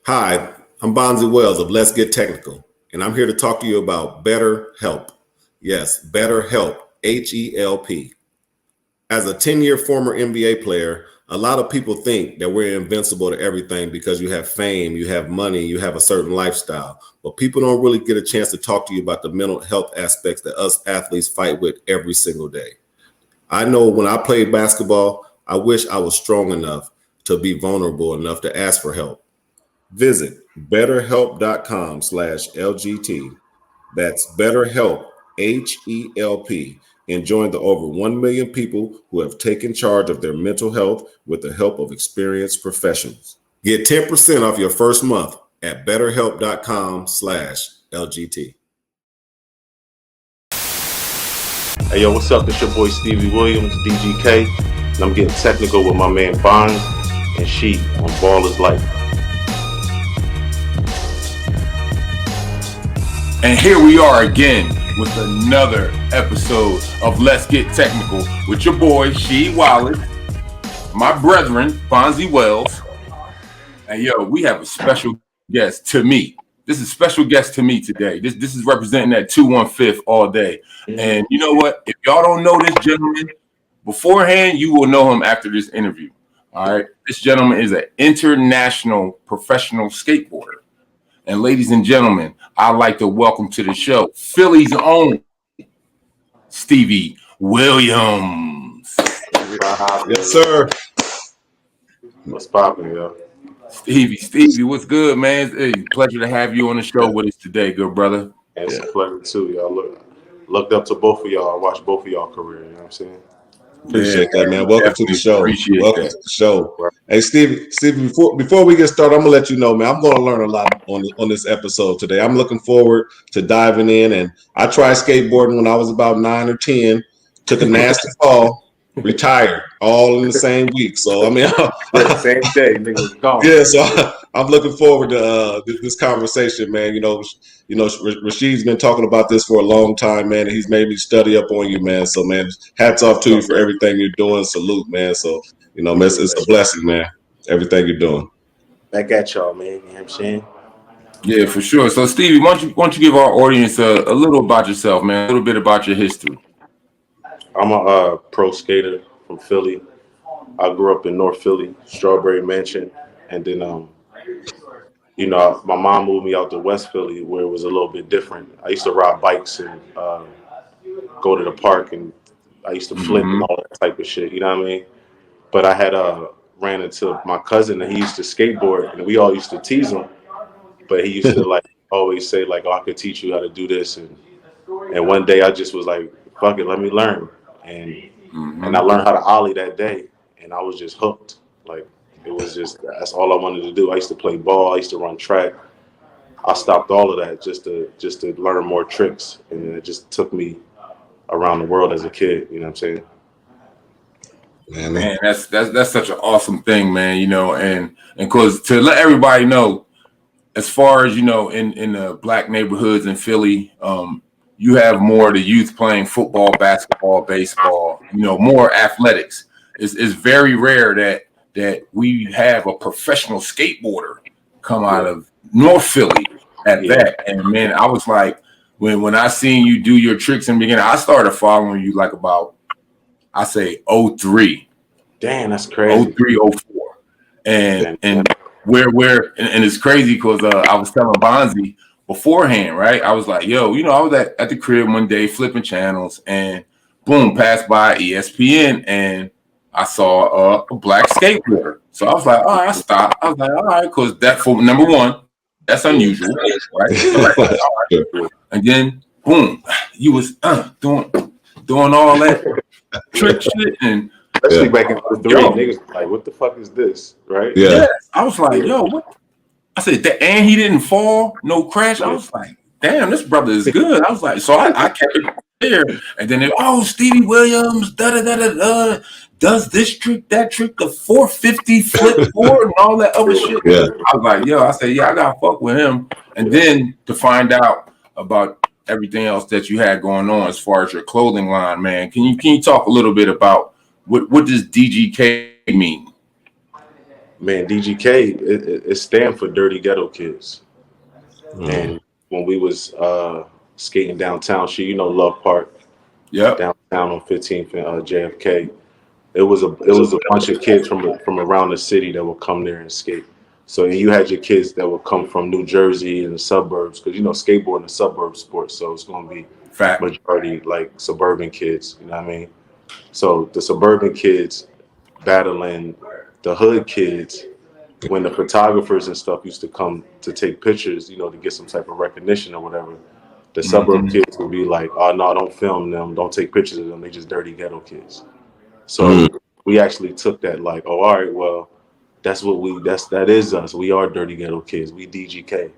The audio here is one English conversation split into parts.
Hi, I'm Bonzi Wells of Let's Get Technical, and I'm here to talk to you about BetterHelp. Yes, BetterHelp, H-E-L-P. As a 10-year former NBA player, a lot of people think that we're invincible to everything because you have fame, you have money, you have a certain lifestyle. But people don't really get a chance to talk to you about the mental health aspects that us athletes fight with every single day. I know when I played basketball, I wish I was strong enough to be vulnerable enough to ask for help. Visit betterhelp.com/LGT. That's BetterHelp, H-E-L-P, and join the over 1 million people who have taken charge of their mental health with the help of experienced professionals. Get 10% off your first month at betterhelp.com/LGT. Hey, yo, what's up? It's your boy Stevie Williams, DGK, and I'm getting technical with my man Bonds and She on Ballislife. And here we are again with another episode of Let's Get Technical with your boy, She Wallace, my brethren, Bonzi Wells. And yo, we have a special guest to me. This is a special guest to me today. This is representing that 215 all day. And you know what? If y'all don't know this gentleman beforehand, you will know him after this interview. All right. This gentleman is an international professional skateboarder. And ladies and gentlemen, I'd like to welcome to the show Philly's own Stevie Williams. Yes, sir. What's poppin', yo? Stevie, what's good, man? Hey, pleasure to have you on the show with us today, good brother. And it's a pleasure too, y'all. Looked up to both of y'all. I watched both of y'all career. You know what I'm saying? Appreciate that, man. Welcome to the show. Welcome to the show. Hey, Stevie, before we get started, I'm gonna let you know, man, I'm gonna learn a lot on this episode today. I'm looking forward to diving in. And I tried skateboarding when I was about 9 or 10, took a nasty fall, retired all in the same week. So I mean, same day, niggas gone. Yeah, so I'm looking forward to this conversation, man. You know, Rashid's been talking about this for a long time, man, and he's made me study up on you, man. So, man, hats off to you for everything you're doing. Salute, man. So, you know, it's a blessing, man, everything you're doing. Back at y'all, man. You know what I'm saying? Yeah, for sure. So, Stevie, why don't you give our audience a little about yourself, man, a little bit about your history. I'm a pro skater from Philly. I grew up in North Philly, Strawberry Mansion, and then you know, my mom moved me out to West Philly where it was a little bit different. I used to ride bikes and go to the park, and I used to flip and all that type of shit, you know what I mean? But I had ran into my cousin, and he used to skateboard, and we all used to tease him. But he used to like always say like, "Oh, I could teach you how to do this." And one day I just was like, "Fuck it, let me learn." And I learned how to ollie that day, and I was just hooked. Like, it was just, that's all I wanted to do. I used to play ball. I used to run track. I stopped all of that just to learn more tricks, and it just took me around the world as a kid. You know what I'm saying? Man, that's such an awesome thing, man. You know, and because to let everybody know, as far as you know, in the black neighborhoods in Philly, you have more of the youth playing football, basketball, baseball. You know, more athletics. It's very rare that we have a professional skateboarder come out of North Philly at that. And man, I was like, when I seen you do your tricks in the beginning, I started following you like about, I say 03. Damn, that's crazy. 03, 04. And it's crazy because I was telling Bonzi beforehand, right? I was like, yo, you know, I was at the crib one day flipping channels, and boom, passed by ESPN, and I saw a black skateboarder. So I was like, all right, I stopped. I was like, all right, because that, for number one, that's unusual, right? So like, all right. And then, boom, you was doing all that trick shit. And especially back in the 3, niggas like, what the fuck is this, right? Yeah. I was like, yo, what? I said, that, and he didn't fall, no crash. I was like, damn, this brother is good. I was like, so I kept it there. And then, Stevie Williams, does this trick, that trick, the 450 flip board and all that other shit. Yeah. I was like, I said, I gotta fuck with him. And then to find out about everything else that you had going on as far as your clothing line, man, can you talk a little bit about what does DGK mean? Man, DGK, it stand for Dirty Ghetto Kids. And when we was skating downtown, Love Park, Yep. downtown on 15th and JFK, it was a bunch of kids from around the city that would come there and skate. So you had your kids that would come from New Jersey and the suburbs, because skateboarding is suburb sports, so it's going to be Fact. majority like suburban kids. You know what I mean? So the suburban kids battling the hood kids. When the photographers and stuff used to come to take pictures, to get some type of recognition or whatever, the suburb kids would be like, "Oh no, don't film them, don't take pictures of them. They just dirty ghetto kids." So we actually took that like, "Oh, all right, well, that is us. We are dirty ghetto kids. We DGK."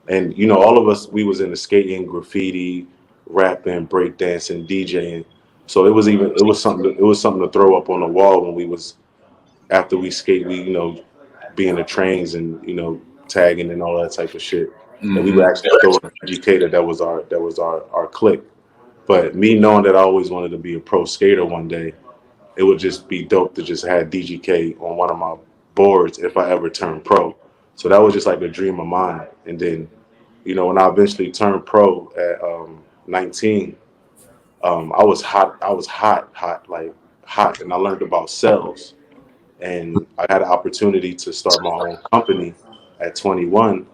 And all of us, we was into skating, graffiti, rapping, breakdancing, DJing. So it was something to throw up on the wall when we was after we skate. We be in the trains and tagging and all that type of shit. And we would actually throw an educator that was our clique. But me knowing that I always wanted to be a pro skater one day, it would just be dope to just have DGK on one of my boards if I ever turned pro. So that was just like a dream of mine. And then, when I eventually turned pro at 19, I was hot, and I learned about cells. And I had an opportunity to start my own company at 21,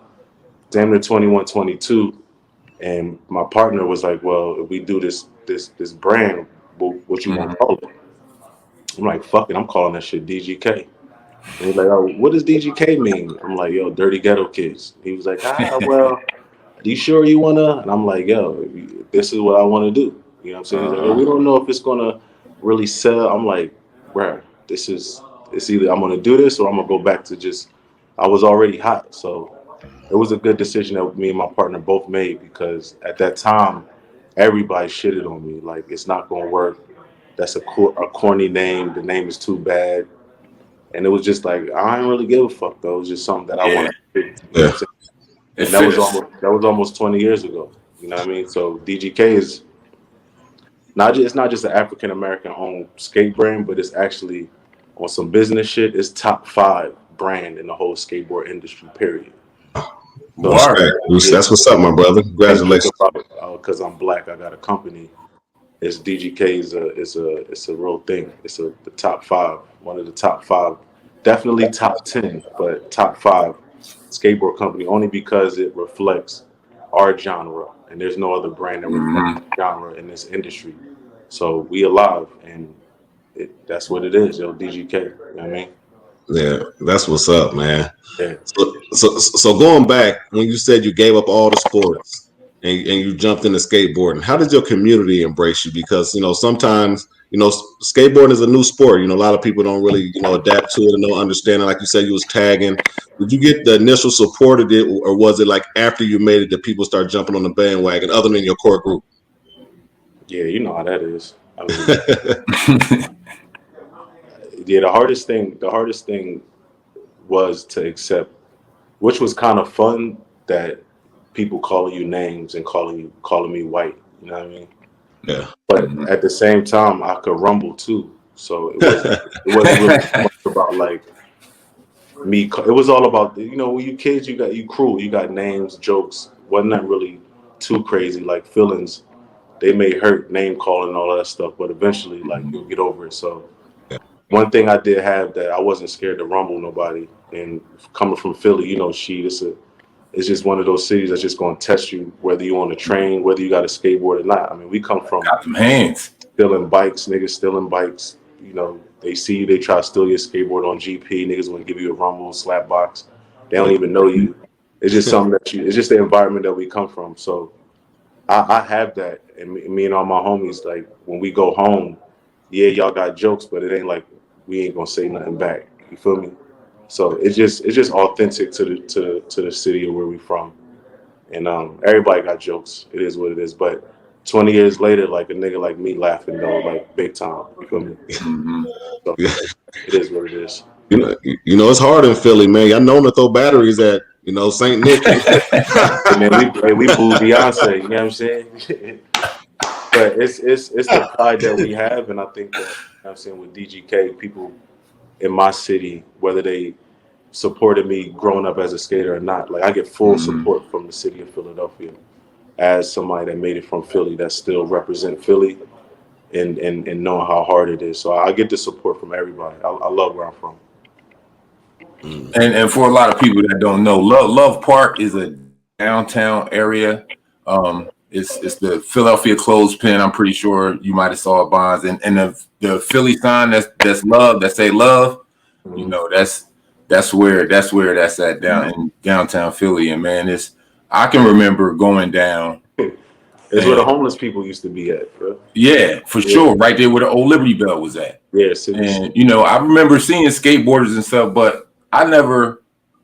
damn near 21, 22. And my partner was like, "Well, if we do this brand, what you want to call it?" I'm like, "Fuck it, I'm calling that shit DGK." And he's like, "Oh, what does DGK mean?" I'm like, "Yo, Dirty Ghetto Kids." He was like, "Well, are you sure you wanna?" And I'm like, "Yo, this is what I want to do." You know what I'm saying? He's like, "Well, we don't know if it's gonna really sell." I'm like, "Bruh, it's either I'm gonna do this or I'm gonna go back to just." I was already hot, so it was a good decision that me and my partner both made, because at that time, everybody shitted on me like, "It's not gonna work. That's a corny name. The name is too bad." And it was just like, I didn't really give a fuck though. It was just something that I wanted to do. You know what I'm saying? And that was almost 20 years ago. You know what I mean? So DGK is it's not just an African American owned skate brand, but it's actually on some business shit. It's top 5 brand in the whole skateboard industry, period. So, that's what's up, my brother. Congratulations. Because I'm black, I got a company. It's DGK is a real thing. It's the top 5, one of the top 5, definitely top 10, but top 5 skateboard company, only because it reflects our genre, and there's no other brand that reflects genre in this industry. So we alive, and that's what it is, DGK. You know what I mean? Yeah, that's what's up, man. Yeah. So going back, when you said you gave up all the sports and you jumped into skateboarding, how did your community embrace you? Because sometimes skateboarding is a new sport. A lot of people don't really adapt to it and don't understand it. Like you said, you was tagging. Did you get the initial support of it, or was it like after you made it that people start jumping on the bandwagon, other than your core group? Yeah, you know how that is. I mean, yeah, the hardest thing was to accept, which was kind of fun, that people calling you names and calling me white. You know what I mean? Yeah. But at the same time, I could rumble too. So it wasn't really much about like me. It was all about when you kids, you cruel. You got names, jokes. Wasn't that really too crazy? Like feelings, they may hurt, name calling and all that stuff. But eventually, like you'll get over it. So one thing I did have, that I wasn't scared to rumble nobody. And coming from Philly, it's just one of those cities that's just going to test you, whether you on a train, whether you got a skateboard or not. I mean, we come from hands stealing bikes, niggas stealing bikes. They see you, they try to steal your skateboard on GP. Niggas want to give you a rumble, slap box. They don't even know you. It's just something it's just the environment that we come from. So I have that. And me and all my homies, like when we go home, yeah, y'all got jokes, but it ain't like we ain't going to say nothing back. You feel me? So it's just authentic to the city of where we from, and everybody got jokes. It is what it is. But 20 years later, like a nigga like me laughing though, like big time. You feel me? So it is what it is. It's hard in Philly, man. Y'all known to throw batteries at Saint Nick. Man, we booed Beyonce. You know what I'm saying? But it's the pride that we have, and I think that I'm saying with DGK, people in my city, whether they supported me growing up as a skater or not. Like I get full support from the city of Philadelphia as somebody that made it from Philly that still represent Philly and knowing how hard it is. So I get the support from everybody. I love where I'm from. And for a lot of people that don't know, Love Park is a downtown area. It's the Philadelphia clothespin. I'm pretty sure you might have saw it, Bonds, and the Philly sign that's love, that say love. You know, that's where that's at down in downtown Philly. And man, I can remember going down. It's where the homeless people used to be at, bro. Yeah, for sure. Right there where the old Liberty Bell was at. Yes. And, you know, I remember seeing skateboarders and stuff, but I never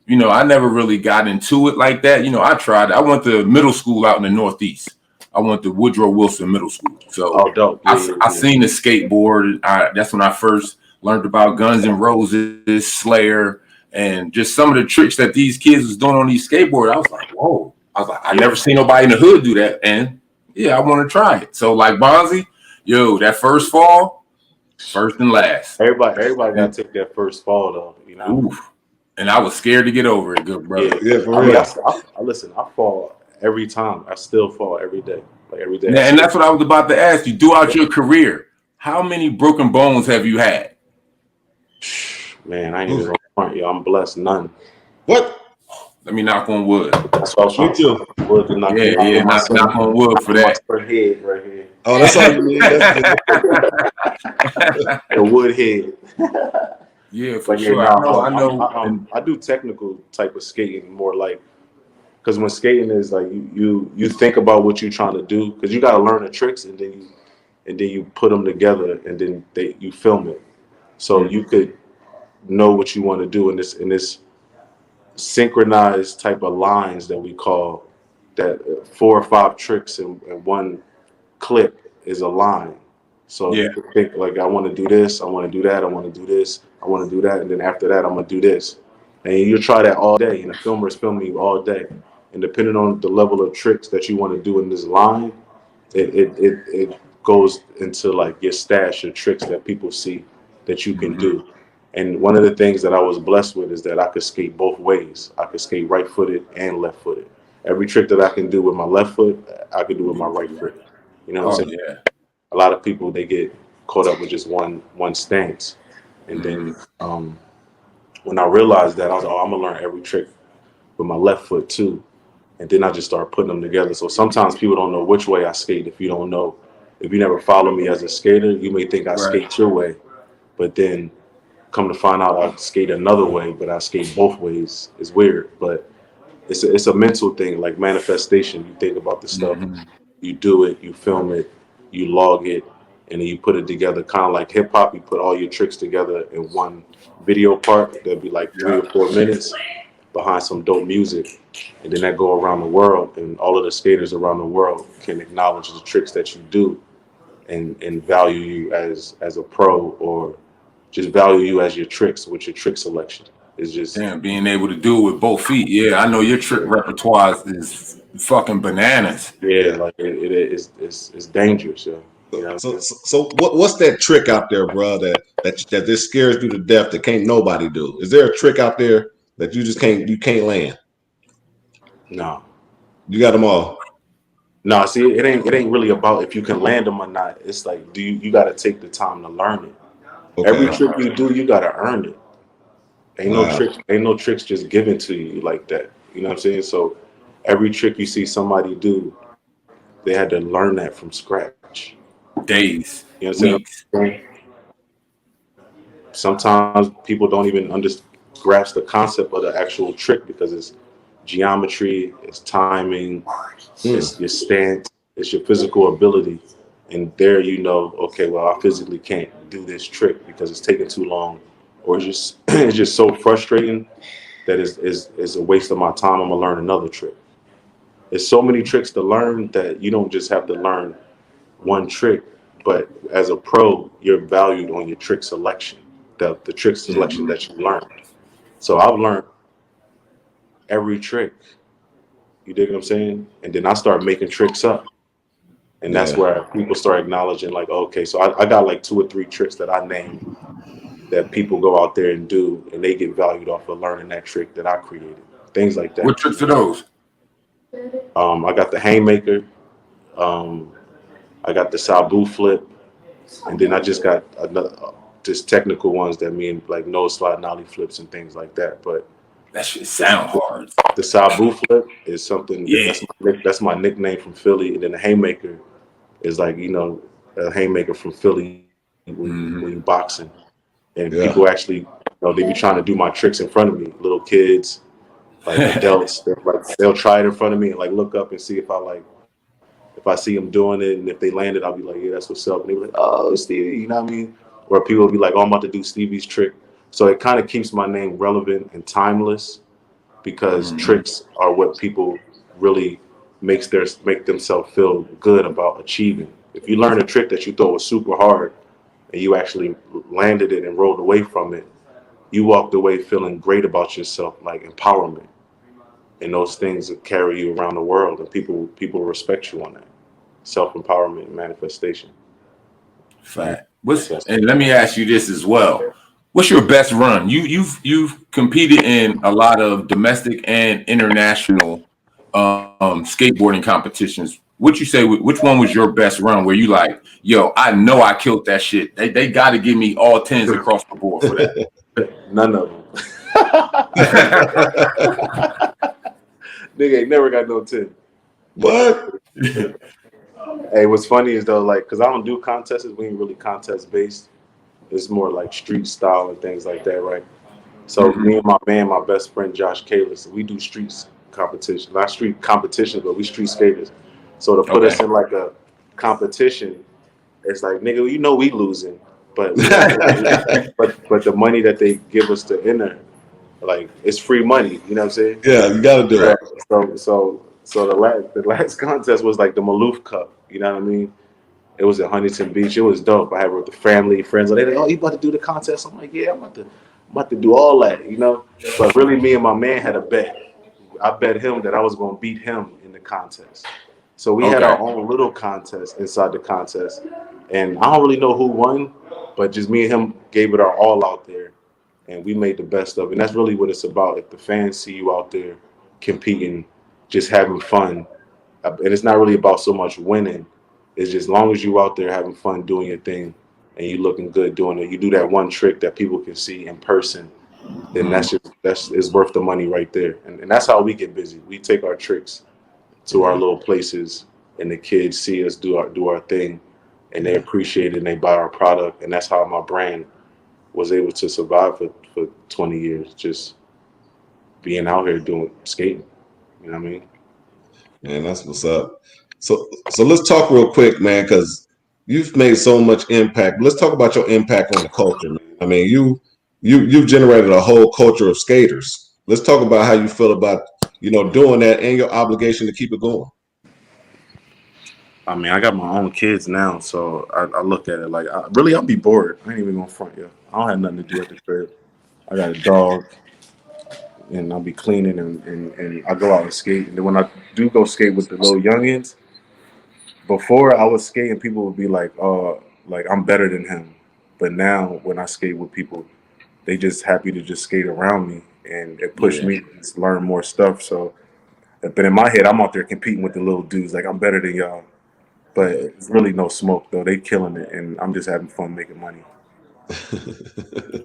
really got into it like that. You know, I tried. I went to middle school out in the Northeast. I went to Woodrow Wilson Middle School. So dope. I seen the skateboard. That's when I first learned about Guns N' Roses, Slayer, and just some of the tricks that these kids was doing on these skateboards. I was like, whoa. I was like, I never seen nobody in the hood do that. And yeah, I want to try it. So like Bonzi, that first fall, first and last. Everybody got to take that first fall though, you know. Oof. And I was scared to get over it, good brother. Yeah, for real. I fall every time. I still fall every day, like every day. And that's what I was about to ask you. Throughout your career, how many broken bones have you had? Man, I ain't even front, yo. I'm blessed, none. What? Let me knock on wood. That's what I was trying to do. Wood to knock knock on wood for that. Head right here. Oh, that's all you need. The wood head. Yeah, for sure. I know. I do technical type of skating more like, because when skating is like you think about what you're trying to do, because you got to learn the tricks and then you put them together and then you film it, so you could know what you want to do in this synchronized type of lines that we call that 4 or 5 tricks in one clip is a line. So you can think like, I want to do this, I want to do that, I want to do this, I want to do that, and then after that, I'm going to do this. And you try that all day, and the filmer's filming you all day. And depending on the level of tricks that you want to do in this line, it goes into like your stash of tricks that people see that you can do. And one of the things that I was blessed with is that I could skate both ways. I could skate right-footed and left-footed. Every trick that I can do with my left foot, I could do with my right foot. You know what I'm saying? Yeah. A lot of people, they get caught up with just one stance. And then when I realized that, I was like, I'm going to learn every trick with my left foot too. And then I just started putting them together. So sometimes people don't know which way I skate. If you don't know, if you never follow me as a skater, you may think I skate your way. But then come to find out I skate another way, but I skate both ways. It's weird, but it's a mental thing, like manifestation. You think about the stuff, you do it, you film it, you log it, and then you put it together, kind of like hip hop. You put all your tricks together in one video part that'd be like 3 or 4 minutes behind some dope music, and then that go around the world, and all of the skaters around the world can acknowledge the tricks that you do and value you as a pro, or just value you as your tricks with your trick selection. It's just being able to do it with both feet. Yeah, I know your trick repertoire is fucking bananas. Yeah, like it's dangerous. Yeah. You know? So what's that trick out there, bro? That just scares you to death that can't nobody do? Is there a trick out there that you can't land? No, you got them all. No, see, it ain't really about if you can land them or not. It's like, you got to take the time to learn it. Okay. Every trick you do, you got to earn it. Ain't no tricks just given to you like that. You know what I'm saying? So every trick you see somebody do, they had to learn that from scratch. Days, you know what I'm saying? Sometimes people don't even grasp the concept of the actual trick because it's geometry, it's timing, it's your stance, it's your physical ability. And there okay, well, I physically can't do this trick because it's taking too long, or it's just so frustrating that it's a waste of my time. I'm gonna learn another trick. There's so many tricks to learn that you don't just have to learn one trick, but as a pro, you're valued on your trick selection, the trick selection that you learned. So I've learned every trick. You dig what I'm saying? And then I start making tricks up. And that's where people start acknowledging, like, okay, so I got like 2 or 3 tricks that I named that people go out there and do, and they get valued off of learning that trick that I created. Things like that. What tricks are those? I got the haymaker. Um, I got the Sabu flip, and then I just got another, just technical ones that mean like nose slide, nollie flips, and things like that. But That shit sound hard. the Sabu flip is something Yeah. that's my nickname from Philly, and then the haymaker is like a haymaker from Philly when you boxing, and people actually they be trying to do my tricks in front of me, little kids, like adults, they'll try it in front of me and like look up and see if I see them doing it, and if they land it, I'll be like, yeah, that's what's up. And they be like, oh, Stevie, you know what I mean? Or people will be like, oh, I'm about to do Stevie's trick. So it kind of keeps my name relevant and timeless because tricks are what people really make themselves feel good about achieving. If you learn a trick that you thought was super hard and you actually landed it and rolled away from it, you walked away feeling great about yourself, like empowerment. And those things carry you around the world, and people respect you on that. Self-empowerment and manifestation. Fact. And let me ask you this as well. What's your best run? You've competed in a lot of domestic and international skateboarding competitions. What you say? Which one was your best run? Where you like, yo, I know I killed that shit. They got to give me all tens across the board for that. None of them. Nigga ain't never got no 10. What? Hey, what's funny is though, like, cause I don't do contests. We ain't really contest based. It's more like street style and things like that, right? So me and my best friend Josh Kalis, we do streets competition, not street competitions, but we street skaters. So to put us in like a competition, it's like, nigga, you know we losing, but but the money that they give us to enter, like, it's free money. You know what I'm saying? Yeah, you gotta do it. So the last contest was like the Maloof Cup. You know what I mean? It was at Huntington Beach. It was dope. I had it with the family, friends. They like, oh, you about to do the contest? I'm like, yeah, I'm about to do all that, you know. But really, me and my man had a bet. I bet him that I was going to beat him in the contest. So we had our own little contest inside the contest, and I don't really know who won, but just me and him gave it our all out there, and we made the best of it. And that's really what it's about. If the fans see you out there competing, just having fun, and it's not really about so much winning. It's just as long as you out there having fun doing your thing and you looking good doing it, you do that one trick that people can see in person, then that's worth the money right there. And that's how we get busy. We take our tricks to our little places, and the kids see us do our thing, and they appreciate it and they buy our product. And that's how my brand was able to survive for 20 years, just being out here doing skating. You know what I mean? Man, that's what's up. So let's talk real quick, man, because you've made so much impact. Let's talk about your impact on the culture, man. I mean, you've generated a whole culture of skaters. Let's talk about how you feel about, doing that and your obligation to keep it going. I mean, I got my own kids now, so I look at it like, I'll be bored. I ain't even gonna front you. I don't have nothing to do at the crib. I got a dog, and I'll be cleaning, and I go out and skate. And then when I do go skate with the little youngins, before I was skating, people would be like, "Oh, like I'm better than him." But now, when I skate with people, they just happy to just skate around me, and it pushed me to learn more stuff. So, but in my head, I'm out there competing with the little dudes, like I'm better than y'all. But it's really no smoke though. They killing it, and I'm just having fun making money.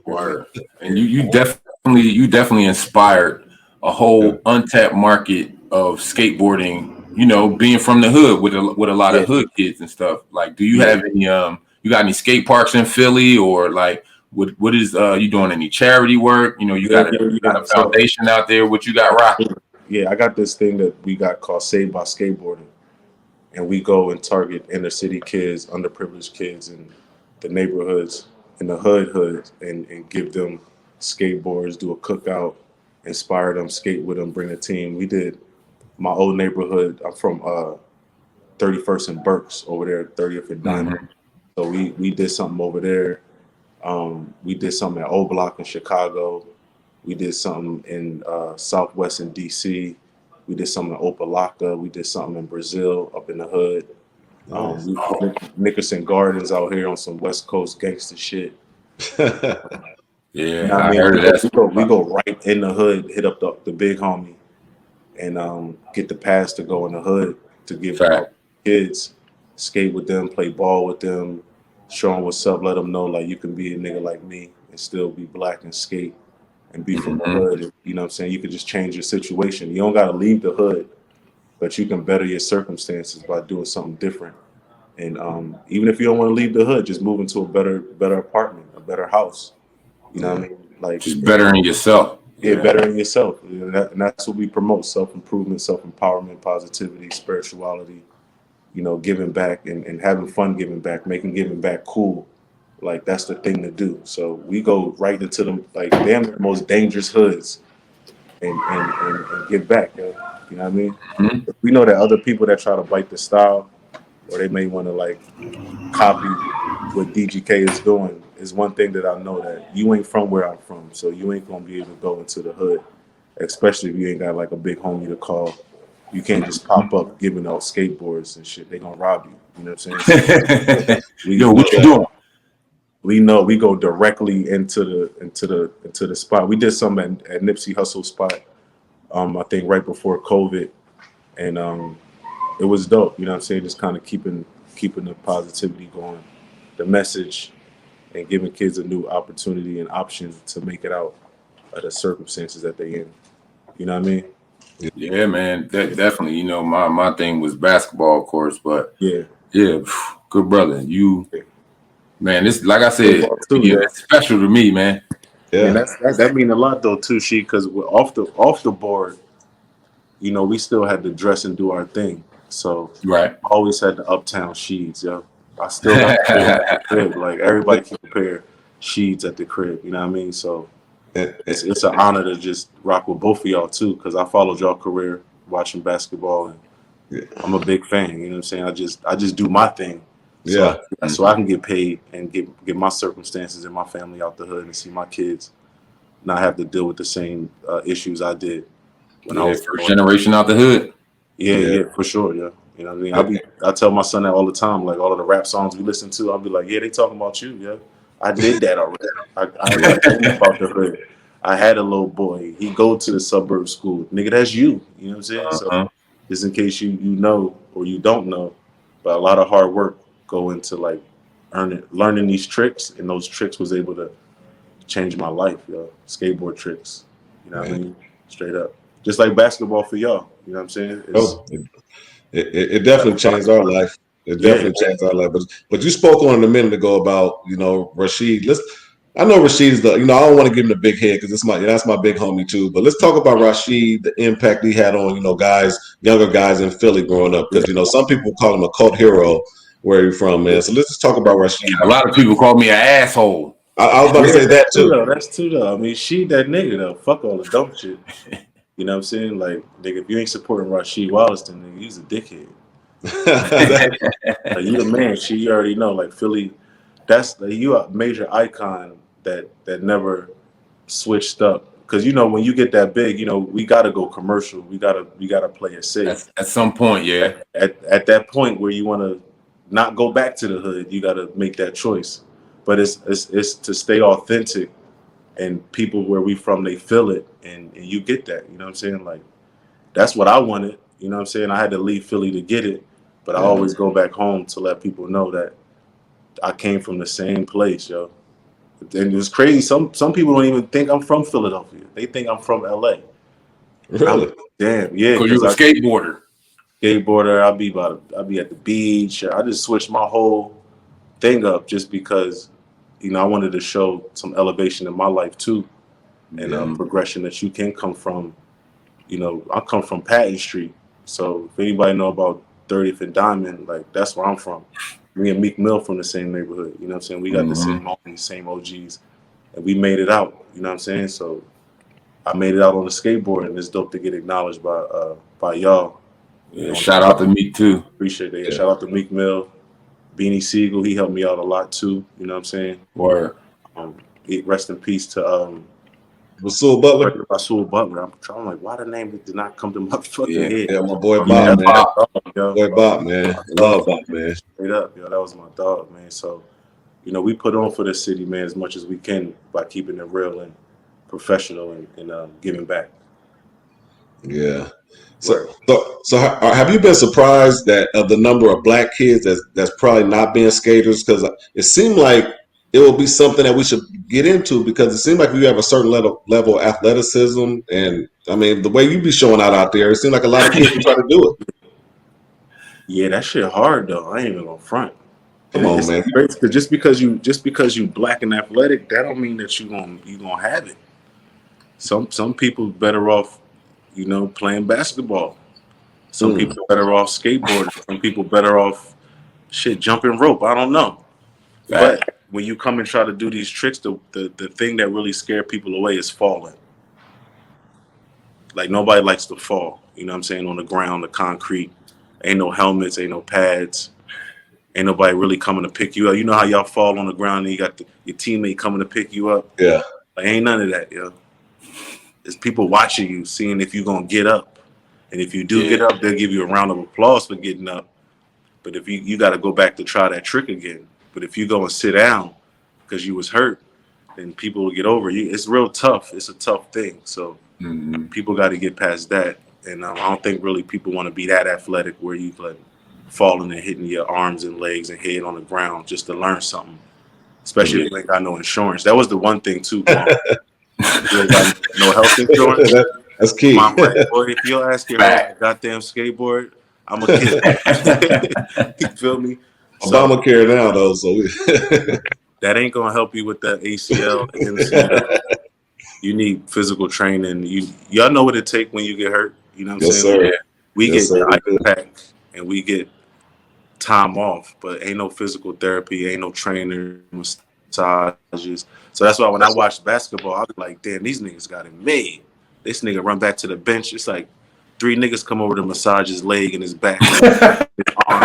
Word. And you definitely inspired a whole untapped market of skateboarding. Being from the hood with a lot of hood kids and stuff. Like, do you have any you got any skate parks in Philly, or like what is you doing any charity work? You got a foundation out there. What you got rocking? Yeah, I got this thing that we got called Saved by Skateboarding, and we go and target inner city kids, underprivileged kids in the neighborhoods, in the hoods, and give them skateboards, do a cookout, inspire them, skate with them, bring a team. We did my old neighborhood. I'm from 31st and Berks over there, 30th and Diamond. So we did something over there. We did something at O Block in Chicago. We did something in Southwest in DC. We did something in Opalaka. We did something in Brazil, up in the hood. Nickerson Gardens out here on some West Coast gangster shit. You know Yeah, what I I mean? heard of that We spot. go right in the hood, hit up the big homie, and get the pass to go in the hood to give out Fact. kids, skate with them, play ball with them, show them what's up, let them know like you can be a nigga like me and still be black and skate and be from the Hmm. hood. And, you know what I'm saying? You can just change your situation. You don't got to leave the hood, but you can better your circumstances by doing something different. And even if you don't want to leave the hood, just move into a better apartment, a better house. You know what I mean? Like, Just bettering yourself. yeah, Yeah. bettering yourself. And that's what we promote: self improvement, self empowerment, positivity, spirituality. You know, giving back and having fun giving back, making giving back cool. Like that's the thing to do. So we go right into them like damn the most dangerous hoods and give back. Yo. You know what I mean? Mhm. We know that other people that try to bite the style or they may want to like copy what DGK is doing is one thing that I know that you ain't from where I'm from, so you ain't gonna be able to go into the hood, especially if you ain't got like a big homie to call. You can't just pop up giving out skateboards and shit. They gonna rob you. You know what I'm saying? So we Yo, know what you doing? we know we go directly into the spot. We did something at Nipsey Hussle spot. I think right before COVID, and it was dope. You know what I'm saying? Just kind of keeping the positivity going, the message, and giving kids a new opportunity and option to make it out of the circumstances that they in. You know what I mean? Yeah, man. That definitely, my thing was basketball, of course, but Yeah. yeah, good brother. You, man, this, like I said, Football too, again, yo. it's special to me, man. And Yeah. that mean a lot though too, she because off the board, you know, we still had to dress and do our thing. So Right. I always had the uptown sheets, yo. I still got a pair at the crib. Like everybody keep a pair of sheets at the crib. You know what I mean? So And, and, it's an honor to just rock with both of y'all too, because I followed y'all career watching basketball, and I'm a big fan. You know what I'm saying? I just do my thing, so yeah. I can get paid and get my circumstances and my family out the hood and see my kids not have to deal with the same issues I did when I Yeah, was first growing up. generation out the hood. Yeah, Yeah. yeah, for sure. Yeah, you know what I mean. I tell my son that all the time. Like all of the rap songs we listen to, I'll be like, yeah, they talking about you. Yeah, I did that already. I told about the hood. I had a little boy. He go to the suburb school. Nigga, that's you. You know what I'm saying? So Uh-huh. just in case you know or you don't know, but a lot of hard work go into like learning these tricks, and those tricks was able to change my life, yo. Skateboard tricks. You know what I Man. mean? Straight up. Just like basketball for y'all. You know what I'm saying? It's Oh, it definitely changed our life. It yeah, definitely changed our life. But you spoke on it a minute ago about Rashid. I know Rashid is the I don't want to give him the big head because that's my big homie too. But let's talk about Rashid, the impact he had on younger guys in Philly growing up, yeah. because some people call him a cult hero where he's from, man. So let's just talk about Rashid, A man. lot of people call me an asshole. I was about to Yeah, say that that's true too. though. That's true though. I mean, she that nigga though. Fuck all the dumb shit. You know what I'm saying? Like, nigga, if you ain't supporting Rasheed Wallace, then nigga, he's a dickhead. Like, you the man. You already know. Like Philly, that's like, you a major icon that never switched up. Because when you get that big, we gotta go commercial. We gotta play it safe. At some point, yeah. At that point where you want to not go back to the hood, you got to make that choice. But it's to stay authentic, and people where we from, they feel it, and you get that. You know what I'm saying? Like that's what I wanted. You know what I'm saying? I had to leave Philly to get it, but I Yeah. always go back home to let people know that I came from the same place, yo. And it was crazy. Some people don't even think I'm from Philadelphia. They think I'm from LA. And I'm Really? like, damn, yeah, Because because you're a I skateboarder. skateboarder. I'll be at the beach. I just switched my whole thing up just because, I wanted to show some elevation in my life too, and Yeah. progression that you can come from. I come from Patton Street, so if anybody know about 30th and Diamond, like that's where I'm from. Me and Meek Mill from the same neighborhood. You know what I'm saying? We got the Hmm. same homies, same OGs, and we made it out. You know what I'm saying? So I made it out on the skateboard, and it's dope to get acknowledged by y'all. Yeah, shout out to me too. Appreciate it. Yeah. Shout out to Meek Mill, Beanie Siegel. He helped me out a lot too. You know what I'm saying? Or Um, rest in peace to Rasul Butler? Rasul Butler. I'm trying like why the name did not come to my fucking yeah, head. Yeah, my boy yeah, Bob, That's man. my dog, yo. Boy Bob, man. My Love dog, Bob, man. straight up, yo. That was my dog, man. So we put on for the city, man, as much as we can by keeping it real and professional and giving back. Yeah. So have you been surprised that of the number of black kids that's probably not being skaters? Because it seemed like it will be something that we should get into, because it seems like you have a certain level of athleticism, and I mean the way you be showing out there, it seems like a lot of kids will try to do it. Yeah, that shit hard though. I ain't even gonna front. Come on, man. Cause just because you black and athletic, that don't mean that you gonna have it. Some people better off, playing basketball. Some people better off skateboarding. Some people better off jumping rope. I don't know. Right. But when you come and try to do these tricks, the thing that really scare people away is falling. Like nobody likes to fall. You know what I'm saying? On the ground, the concrete. Ain't no helmets, ain't no pads. Ain't nobody really coming to pick you up. You know how y'all fall on the ground and you got your teammate coming to pick you up? Yeah. Like, ain't none of that, yo. There's people watching you, seeing if you're going to get up. And if you do get up, they'll give you a round of applause for getting up. But if you got to go back to try that trick again. But if you go and sit down because you was hurt, then people will get over you. It's real tough. It's a tough thing. So people got to get past that. And I don't think really people want to be that athletic where you like falling and hitting your arms and legs and head on the ground just to learn something. Especially if you ain't got no insurance. That was the one thing too. You ain't got no health insurance. That's key. My right, boy, if you'll ask your goddamn skateboard, I'm a kid. You feel me? Obamacare now though, so that ain't gonna help you with that ACL. MCL. You need physical training. Y'all know what it take when you get hurt. You know what I'm saying? Sir. We get ice pack and we get time off, but ain't no physical therapy, ain't no trainer, massages. So that's why when I watch basketball, I be like, damn, these niggas got it made. This nigga run back to the bench. It's like 3 niggas come over to massage his leg and his back. His arm.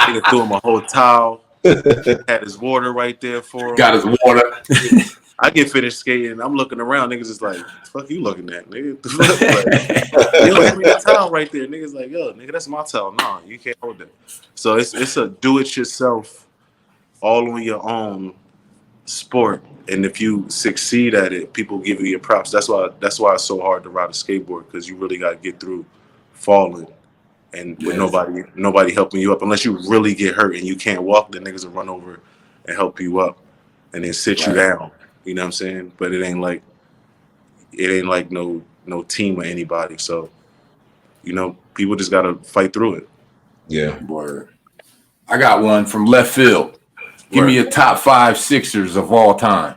Nigga threw him a whole towel. Had his water right there for him. Got his water. I get finished skating. I'm looking around. Niggas is like, fuck you looking at, nigga? Like, yo, give me the towel right there. Niggas like, yo, nigga, that's my towel. No, you can't hold that. So it's a do-it-yourself, all on your own sport. And if you succeed at it, people give you your props. That's why it's so hard to ride a skateboard, because you really got to get through falling and with nobody helping you up. Unless you really get hurt and you can't walk, then niggas will run over and help you up and then sit you down. You know what I'm saying? But it ain't like no team or anybody. So, people just gotta fight through it. Yeah. Word. I got one from left field. Give me your top 5 Sixers of all time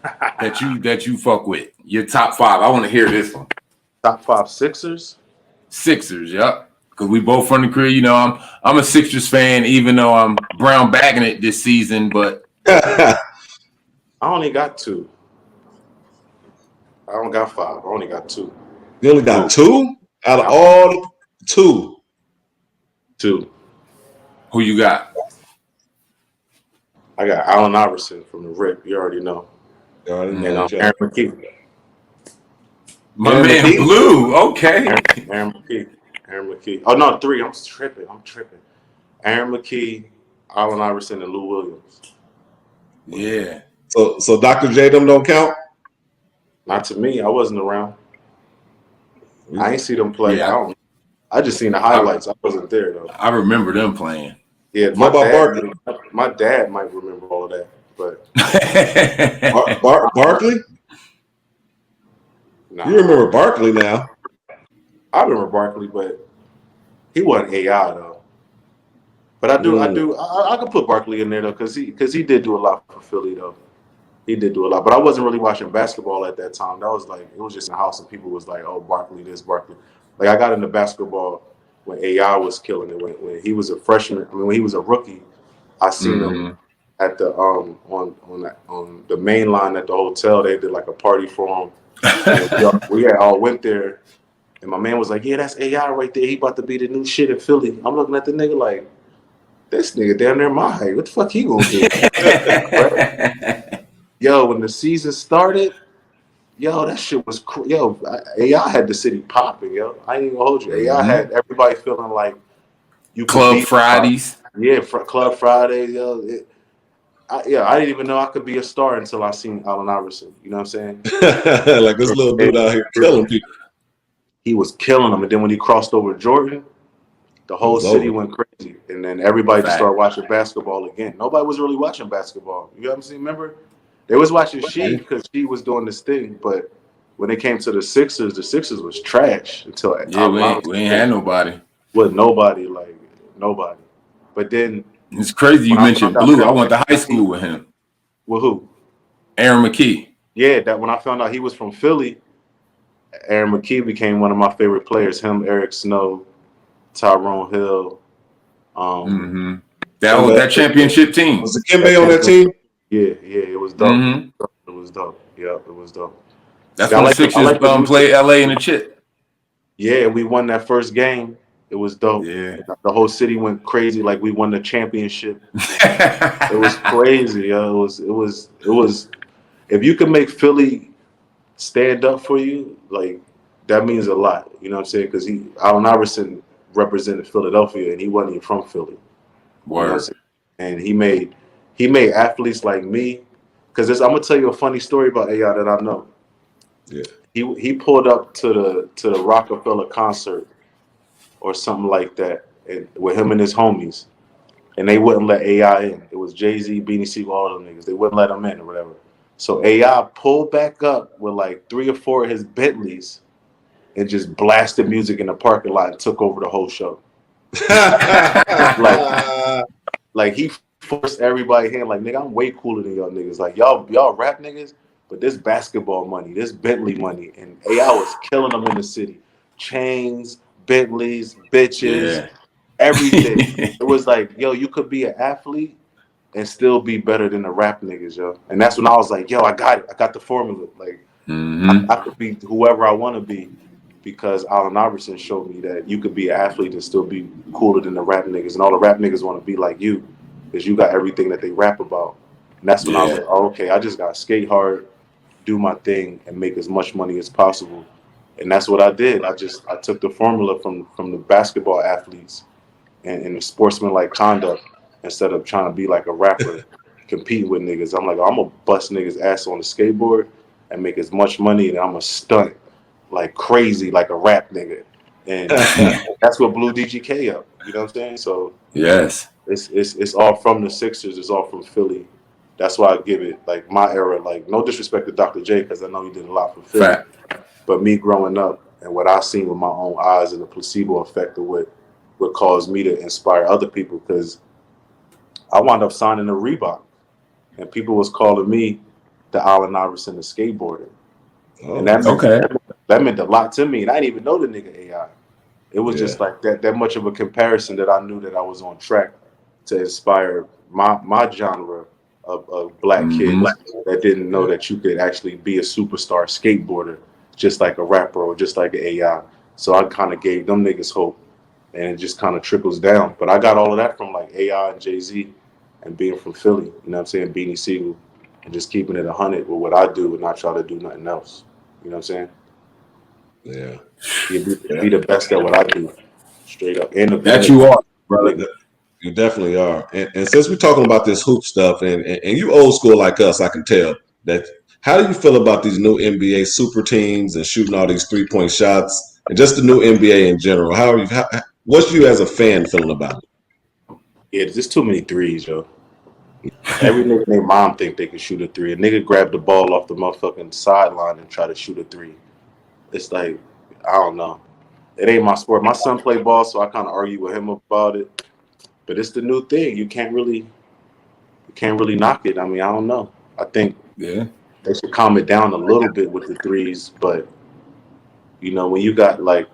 that you fuck with. Your top 5. I want to hear this one. Top 5 Sixers? Sixers, yep. Because we both from the crib. I'm a Sixers fan, even though I'm brown bagging it this season, but I only got 2. I don't got 5. I only got 2. You only got 2? Out of all 2? 2. Who you got? I got Allen Iverson from the Rip. You already know. And Aaron McKee. My man McKee. Blue. Okay. Aaron McKee. Oh, no, 3. I'm tripping. Aaron McKee, Allen Iverson, and Lou Williams. Yeah. So Dr. J them don't count? Not to me. I wasn't around. I ain't see them play. Yeah. I just seen the highlights. I wasn't there though. I remember them playing. Yeah, my dad might remember all of that, but Barkley? Nah. You remember Barkley now? I remember Barkley, but he wasn't AI though. But I could put Barkley in there though, because he did do a lot for Philly though. He did do a lot, but I wasn't really watching basketball at that time. That was like, it was just in the house and people was like, oh, Barkley this, Barkley. Like I got into basketball when AI was killing it. When he was a freshman, when he was a rookie, I seen him at the on the main line at the hotel. They did like a party for him. We had all went there, and my man was like, yeah, that's AI right there. He about to be the new shit in Philly. I'm looking at the nigga like, this nigga down there my height. What the fuck he gonna do? Right? Yo, when the season started, that shit was AI had the city popping, yo. I ain't even gonna hold you. AI had everybody feeling like you Club Fridays. Yeah, Club Fridays, yo. I didn't even know I could be a star until I seen Allen Iverson. You know what I'm saying? Like this little dude out here killing people. He was killing them, and then when he crossed over Jordan, the It whole was city over. went crazy, and then everybody just Fact. started watching basketball again. Nobody was really watching basketball. You know what I'm saying? Remember, they was watching Sheed because she was doing this thing, but when it came to the Sixers was trash until Yeah, we Allen ain't had nobody. was nobody like nobody. But then It's crazy you when I found mentioned out Blue. I that went to high school with him. well, who? Aaron McKee. Yeah, that when I found out he was from Philly, Aaron McKee became one of my favorite players. Him, Eric Snow, Tyrone Hill. Mm-hmm. That championship team. Was the Kimbe on that team? Yeah, it was dope. Mm-hmm. It was dope. Yeah, it was dope. That's See, I when the like Sixers the played LA in the chip. Yeah, we won that first game. It was dope. Yeah. The whole city went crazy like we won the championship. It was crazy. It was. If you can make Philly stand up for you, like that means a lot. You know what I'm saying? Because Allen Iverson represented Philadelphia, and he wasn't even from Philly. Word. You know what I'm saying? And he made athletes like me. Because I'm gonna tell you a funny story about AI that I know. Yeah. He pulled up to the Rockefeller concert or something like that, and with him and his homies, and they wouldn't let AI in. It was Jay-Z, Beanie Sigel, all them niggas. They wouldn't let him in or whatever. So AI pulled back up with like 3 or 4 of his Bentleys and just blasted music in the parking lot and took over the whole show. Like he forced everybody hand, like, nigga, I'm way cooler than y'all niggas. Like y'all rap niggas, but this basketball money, this Bentley money, and AI was killing them in the city. Chains, Bentleys, bitches, Yeah. everything. It was like, yo, you could be an athlete and still be better than the rap niggas, yo. And that's when I was like, yo, I got it. I got the formula. Like, Mm-hmm. I could be whoever I want to be because Allen Iverson showed me that you could be an athlete and still be cooler than the rap niggas. And all the rap niggas want to be like you because you got everything that they rap about. And that's when I was like, oh, okay, I just got to skate hard, do my thing, and make as much money as possible. And that's what I did. I took the formula from the basketball athletes and the sportsman-like conduct instead of trying to be like a rapper, competing with niggas. I'm like, I'm going to bust niggas' ass on the skateboard and make as much money, and I'm going to stunt like crazy like a rap nigga. And that's what blew DGK up. You know what I'm saying? So Yes. it's all from the Sixers. It's all from Philly. That's why I give it like my era. Like no disrespect to Dr. J because I know he did a lot for Philly. Fact. But me growing up and what I seen with my own eyes and the placebo effect of what caused me to inspire other people because I wound up signing a Reebok and people was calling me the Allen Iverson of skateboarding. Oh, And that Okay. meant a lot to me. And I didn't even know the nigga AI. It was just like that much of a comparison that I knew that I was on track to inspire my genre of black kids that didn't know that you could actually be a superstar skateboarder just like a rapper or just like an AI. So I kind of gave them niggas hope and it just kind of trickles down. But I got all of that from like AI and Jay-Z and being from Philly, you know what I'm saying, Beanie Sigel, and just keeping it 100 with what I do and not try to do nothing else. You know what I'm saying? Yeah. Be the best at what I do, straight up. And That you are, brother. You definitely are. And since we're talking about this hoop stuff, and you old school like us, I can tell that. How do you feel about these new NBA super teams and shooting all these 3-point shots, and just the new NBA in general? What's you as a fan feeling about it? Yeah, there's just too many threes, yo. Every nigga and their mom think they can shoot a three. A nigga grab the ball off the motherfucking sideline and try to shoot a three. It's like, I don't know. It ain't my sport. My son play ball, so I kind of argue with him about it. But it's the new thing. You can't really knock it. I mean, I don't know. I think they should calm it down a little bit with the threes. But you know, when you got like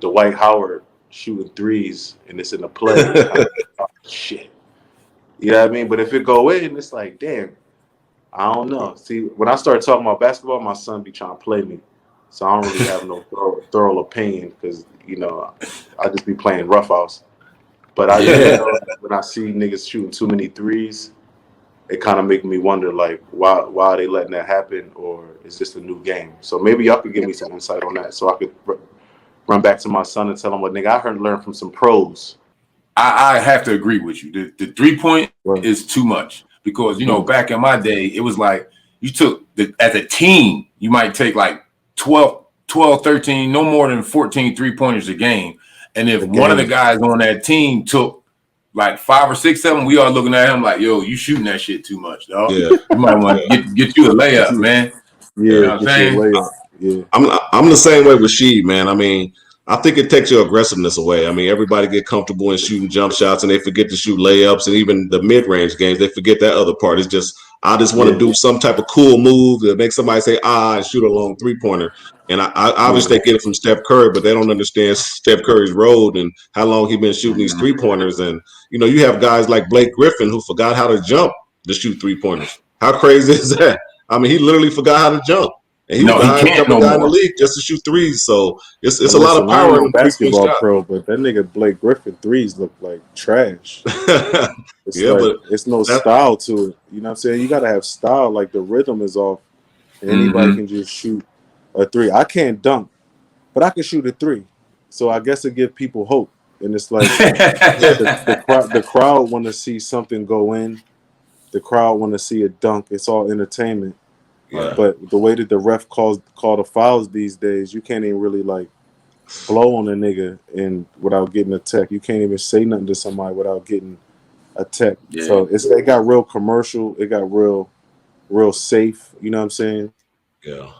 Dwight Howard shooting threes and it's in the play, it's kind of, oh, shit. You know what I mean? But if it go in, it's like, damn, I don't know. See, when I start talking about basketball, my son be trying to play me. So I don't really have no thorough opinion because, you know, I just be playing roughhouse. But when I see niggas shooting too many threes, it kind of make me wonder, like, why are they letting that happen, or is this a new game? So maybe y'all could give me some insight on that, so I could run back to my son and tell him, "What, nigga, I learned from some pros." I have to agree with you. The 3-point is too much. because back in my day, it was like you took as a team, you might take like 12, 13, no more than 14 3-pointers a game. And if one of the guys on that team took like 5 or 6, 7, we are looking at him like, yo, you shooting that shit too much, dog. Yeah. You might want to get you a layup, man. Yeah, you know what I'm saying? Layup. Yeah. I'm the same way with Sheed, man. I mean, I think it takes your aggressiveness away. I mean, everybody get comfortable in shooting jump shots and they forget to shoot layups, and even the mid-range games, they forget that other part. It's just I just want to do some type of cool move that makes somebody say and shoot a long 3-pointer. And I obviously they get it from Steph Curry, but they don't understand Steph Curry's road and how long he's been shooting these 3-pointers. And you have guys like Blake Griffin who forgot how to jump to shoot 3-pointers. How crazy is that? I mean, he literally forgot how to jump. And he was the highest jumping guy in the league just to shoot threes. So it's a lot of power in basketball pro, but that nigga Blake Griffin threes look like trash. But it's no style to it. You know what I'm saying? You gotta have style, like the rhythm is off. And anybody can just shoot a 3. I can't dunk, but I can shoot a 3. So I guess it gives people hope. And it's like the crowd want to see something go in. The crowd want to see a dunk. It's all entertainment. Yeah. But the way that the ref call the fouls these days, you can't even really like blow on a nigga and without getting a tech. You can't even say nothing to somebody without getting a tech. Yeah. So it got real commercial. It got real safe. You know what I'm saying? Yeah.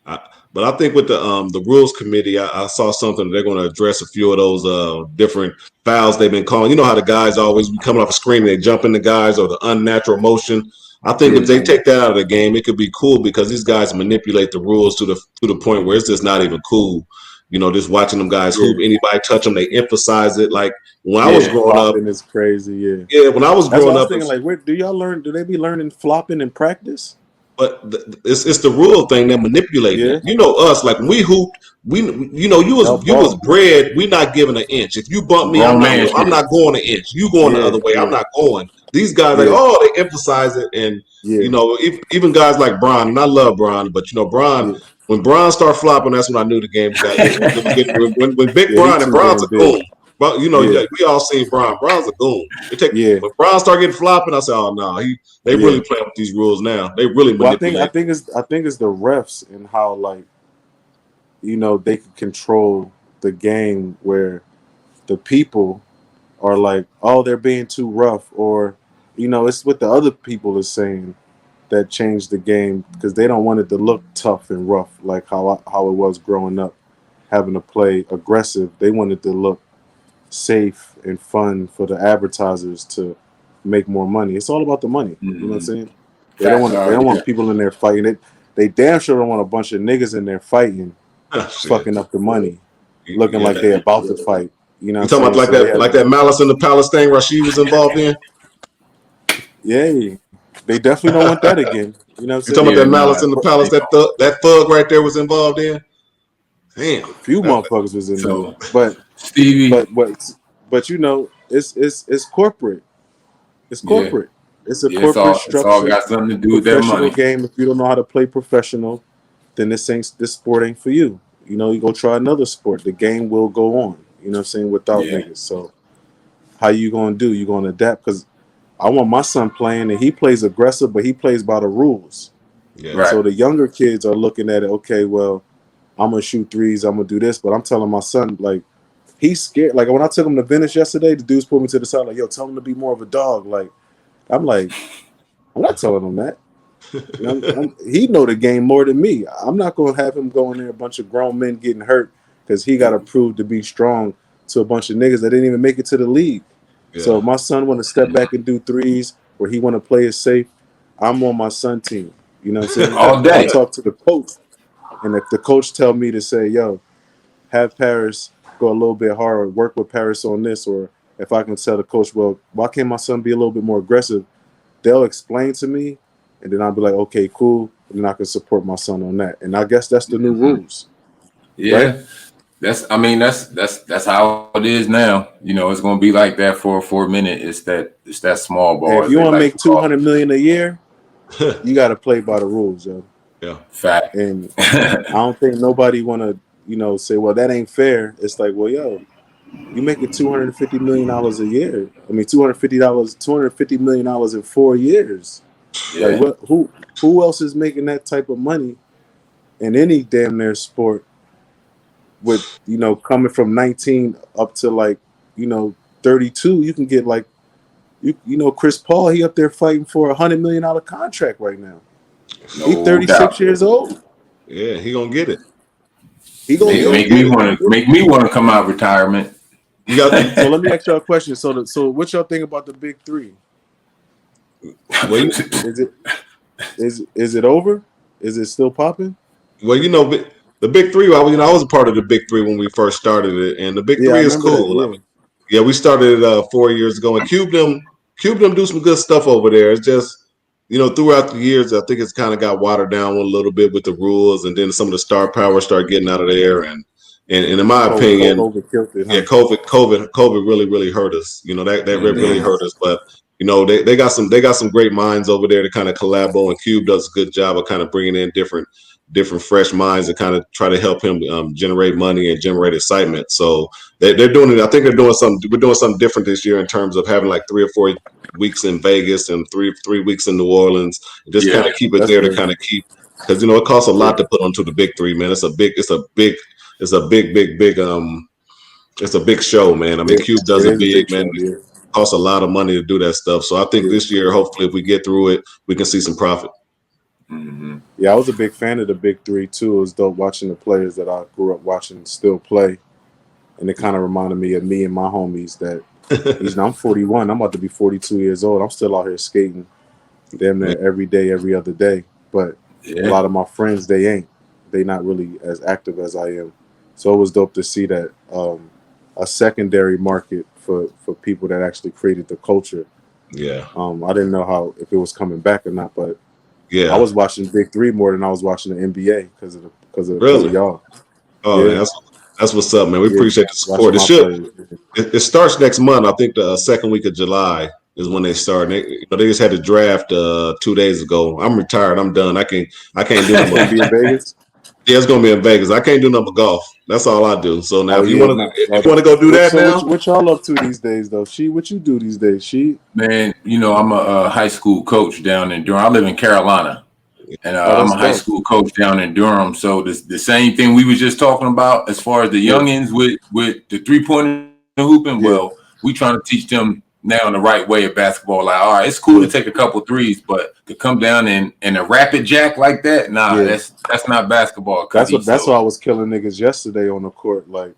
But I think with the rules committee, I saw something they're going to address a few of those different fouls they've been calling. You know how the guys always be coming off a screen and they jump into guys or the unnatural motion. I think if they take that out of the game, it could be cool because these guys manipulate the rules to the point where it's just not even cool. Just watching them guys hoop. Anybody touch them, they emphasize it. Like when I was growing up, it's crazy. Yeah. Yeah. When I was growing up, thinking, like, where do y'all learn? Do they be learning flopping in practice? But it's the rule thing that manipulates it. Us, like when we hooped, you was bred. We not giving an inch. If you bump me, I'm not going an inch. You going the other way. I'm not going. These guys they emphasize it, and even guys like Bron, and I love Bron, but Bron, when Bron start flopping, that's when I knew the game got when Big Bron and Bron's a goon. But we all seen Bron. Bron's a goon. When Bron start getting flopping, I say, oh no, they really playing with these rules now. They really manipulate. I think it's the refs and how they can control the game where the people are like, oh, they're being too rough, or it's what the other people are saying that changed the game because they don't want it to look tough and rough like how it was growing up, having to play aggressive. They want it to look safe and fun for the advertisers to make more money. It's all about the money. You know what I'm saying? They don't want people in there fighting. They damn sure don't want a bunch of niggas in there fighting, fucking up the money, looking like they're about to fight. You know, you talking about like that Malice in the Palace thing Rashid was involved in? Yeah, they definitely don't want that again. You know what I'm saying? You talking about that Malice in the Palace that thug right there was involved in? Damn, a few motherfuckers was in there, but Stevie, but it's corporate. It's corporate. It's a corporate structure. It's all got something to do with that money. Game. If you don't know how to play professional, then this sport ain't for you. You go try another sport. The game will go on. You know what I'm saying? Without niggas. So how you gonna do? You gonna adapt? Because I want my son playing, and he plays aggressive, but he plays by the rules. Yeah. Right. So the younger kids are looking at it. Okay, well, I'm gonna shoot threes. I'm gonna do this, but I'm telling my son like he's scared. Like when I took him to Venice yesterday, the dudes pulled me to the side like, "Yo, tell him to be more of a dog." Like I'm like, I'm not telling him that. He know the game more than me. I'm not gonna have him go in there a bunch of grown men getting hurt because he got to prove to be strong to a bunch of niggas that didn't even make it to the league. Yeah. So if my son want to step back and do threes, or he want to play it safe, I'm on my son team. You know what I'm saying? All day. I talk to the coach, and if the coach tell me to say, "Yo, have Paris go a little bit harder, work with Paris on this," or if I can tell the coach, "Well, why can't my son be a little bit more aggressive?" They'll explain to me, and then I'll be like, "Okay, cool," and then I can support my son on that. And I guess that's the new rules. Yeah. Right? That's how it is now. It's gonna be like that for a minute. It's that small ball. Hey, if you want to make $200 million a year, you got to play by the rules, yo. Yeah, fact. And I don't think nobody want to, say, well, that ain't fair. It's like, well, yo, You making $250 million a year. I mean, $250 million in 4 years. Yeah. Like what? Who else is making that type of money in any damn near sport? With coming from 19 up to like 32, you can get like Chris Paul. He up there fighting for $100 million contract right now. No He 36 doubt. years old. Yeah, he gonna get it. He gonna Make get me it. want to come out of retirement. You got So let me ask y'all a question. So what y'all think about the big three? well, Is it over? Is it still popping? well, the big three. I was a part of the big three when we first started it, and the big Yeah, I three is remember that. cool. I Yeah. mean, yeah, we started it 4 years ago, and Cube them do some good stuff over there. It's just throughout the years, I think it's kind of got watered down a little bit with the rules, and then some of the star power start getting out of there, and in my opinion, COVID killed it, yeah, huh? COVID really hurt us. That really Mhm. hurt us. But they got some great minds over there to kind of collabo, and Cube does a good job of kind of bringing in different fresh minds to kind of try to help him generate money and generate excitement. So they're doing it. I think they're doing something. We're doing something different this year in terms of having like 3 or 4 weeks in Vegas and three weeks in New Orleans. And just kind Yeah. of keep it That's there to good. kind of keep because it costs a lot Yeah. to put onto the big three, man. It's a big show, man. I mean, It, Cube does it it is a big, big man. show. It Yeah. costs a lot of money to do that stuff. So I think Yeah. this year, hopefully, if we get through it, we can see some profit. Mm-hmm. Yeah, I was a big fan of the big three too. It was dope watching the players that I grew up watching still play, and it kind of reminded me of me and my homies. I'm 41. I'm about to be 42 years old. I'm still out here skating, damn near every day, every other day. But a Yeah. lot of my friends, they ain't. They not really as active as I am. So it was dope to see that a secondary market for people that actually created the culture. Yeah, I didn't know if it was coming back or not, but I yeah, was watching Big Three more than I was watching the NBA because of really. y'all. Oh, man, Yeah, that's what's up, man. We yeah, appreciate the support. watching my players. It starts next month. I think the second week of July is when they start. They just had the draft 2 days ago. I'm retired. I'm done. I can't do It's nothing. gonna be in Vegas. Yeah, it's gonna be in Vegas. I can't do nothing but golf. That's all I do. So now, Oh if you yeah, want to, no. if you want to go do that now, What y'all up to these days though? What you do these days? Man, I'm a high school coach down in Durham. I live in Carolina, and Oh, I'm that's a high dope. school coach down in Durham. So the same thing we was just talking about as far as the Yeah, youngins with the 3-point hooping. yeah, Well, we trying to teach them now in the right way of basketball. Like, all right, it's cool yeah, to take a couple threes, but to come down in a rapid jack like that, nah, yeah. that's not basketball, That's Cuddy. what I So was killing niggas yesterday on the court. Like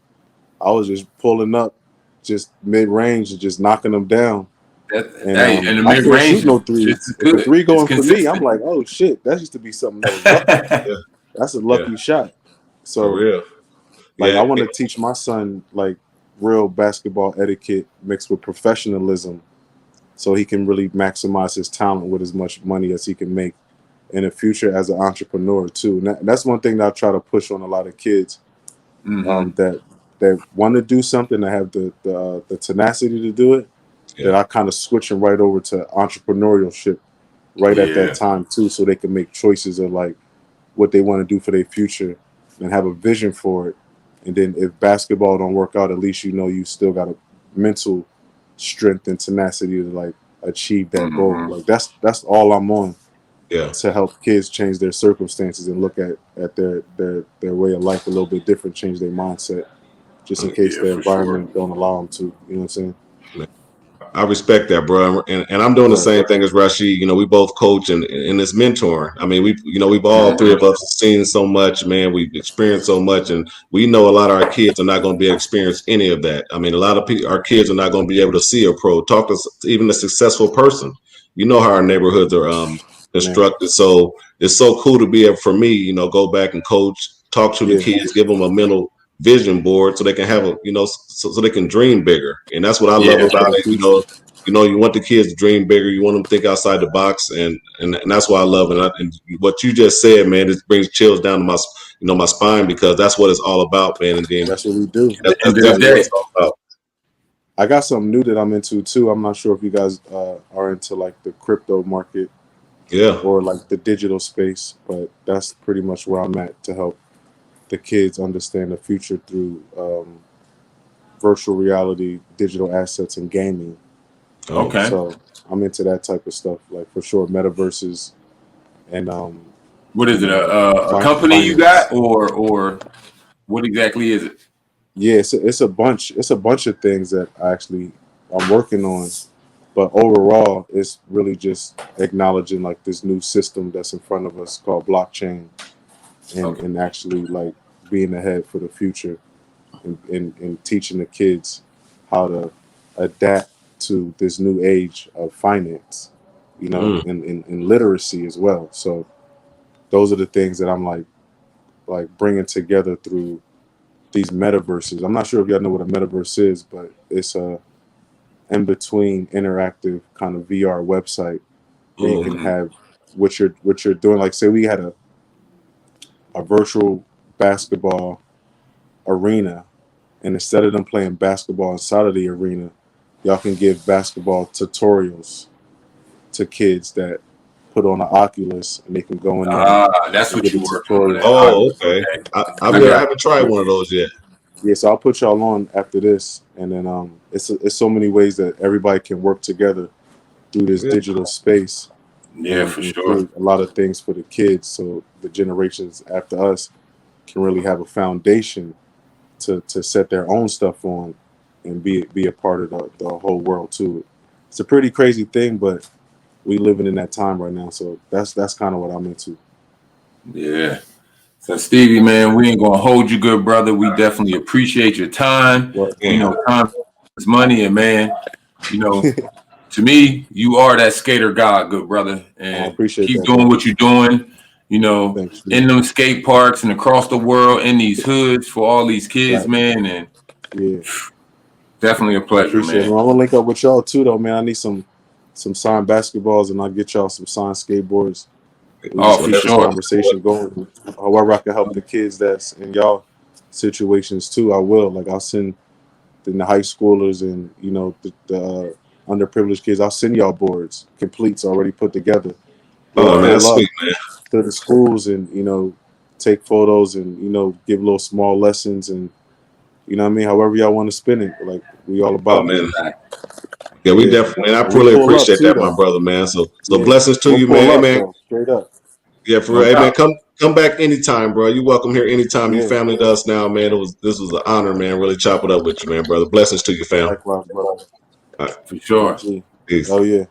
I was just pulling up, just mid range and just knocking them down. And hey, and the I mid can't range shoot is no just threes. as If the good. three It's going for me, I'm consistent. like, oh shit, that used to be something that was lucky. yeah, That's a yeah, lucky shot. for So real. like Yeah, I want to teach my son like real basketball etiquette mixed with professionalism so he can really maximize his talent with as much money as he can make in the future as an entrepreneur too. And that's one thing that I try to push on a lot of kids Mm-hmm. that want to do something, that have the tenacity to do it. That yeah, I kind of switch them right over to entrepreneurship right at that Yeah. time too, so they can make choices of like what they want to do for their future and have a vision for it. And then if basketball don't work out, at least you still got a mental strength and tenacity to like achieve that goal. Mm-hmm. Like that's all I'm on, yeah. to help kids change their circumstances and look at their way of life a little bit different, change their mindset, just in case Yeah, their for sure. environment don't allow them to. You know what I'm saying? I respect that, bro, and I'm doing the Right. same thing as Rashid. We both coach and it's mentoring. I mean, we've all three Mm-hmm. of us seen so much, man. We've experienced so much, and we know a lot of our kids are not going to be able to experience any of that. I mean, a lot of our kids are not going to be able to see a pro, talk to even a successful person. You know how our neighborhoods are Man. constructed, so it's so cool to be able for me, go back and coach, talk to the Yeah. kids, give them a mental vision board so they can have so they can dream bigger, and that's what I love Yeah. For about the it. future. You want the kids to dream bigger. You want them to think outside the box, and that's why I love it. And what you just said, man, it brings chills down to my spine, because that's what it's all about, man. And then That's what we do. At the that's end of the definitely what day. it's all about. I got something new that I'm into too. I'm not sure if you guys are into like the crypto market Yeah, or like the digital space, but that's pretty much where I'm at to help the kids understand the future through virtual reality, digital assets, and gaming. Okay. So I'm into that type of stuff, like for sure, metaverses and What is it? A company you finance. got, or what exactly is it? Yeah, it's a bunch. It's a bunch of things that I'm working on, but overall, it's really just acknowledging like this new system that's in front of us called blockchain, Okay. and actually like being ahead for the future, and teaching the kids how to adapt to this new age of finance, and literacy as well. So those are the things that I'm like bringing together through these metaverses. I'm not sure if y'all know what a metaverse is, but it's a in between interactive kind of VR website where you can Mm-hmm. have what you're doing. Like say we had a virtual basketball arena, and instead of them playing basketball inside of the arena, y'all can give basketball tutorials to kids that put on an Oculus, and they can go in there That's and what get a you working on, tutorial. that Oh, Oculus. okay. Okay. I I mean, I got haven't tried one of those yet. Yeah, so I'll put y'all on after this, and then it's so many ways that everybody can work together through this Yeah. digital space, Yeah, and, for and sure. create a lot of things for the kids, so the generations after us can really have a foundation to set their own stuff on, and be a part of the whole world too. It's a pretty crazy thing, but we living in that time right now, so that's kind of what I'm into. Yeah. So Stevie, man, we ain't gonna hold you, good brother. We definitely appreciate your time. Well, You Yeah. know, time is money, and man, you know, to me, you are that skater god, good brother, I and appreciate keep that, doing man. what you're doing. You know, Thanks, in man. them skate parks and across the world, in these hoods for all these kids, Right. man, and Yeah. definitely a I pleasure, appreciate it. man. Man. I'm gonna link up with y'all too, though, man. I need some signed basketballs, and I'll get y'all some signed skateboards. We Oh, just for keep this sure. conversation going. However, I can help the kids that's in y'all situations too. I will. Like I'll send the high schoolers and the underprivileged kids. I'll send y'all boards, completes already put together. We'll Oh man, pull that's up sweet, man. to the schools and take photos and give little small lessons and what I mean. However y'all want to spin it, like we all Oh about it. man. Exactly. Yeah, we Yeah. definitely, man. I And we really pull up appreciate too, that, my though. brother, man. So Yeah. blessings to We'll you, man. pull Hey, up man. though, straight up. Yeah, for real. No Hey, man, doubt. come back anytime, bro. You welcome here anytime. You Yeah. family to us now, man. This was an honor, man. Really chop it up with you, man, brother. Blessings to you, fam. Likewise, brother. All right, For sure. Yeah. peace. Oh yeah.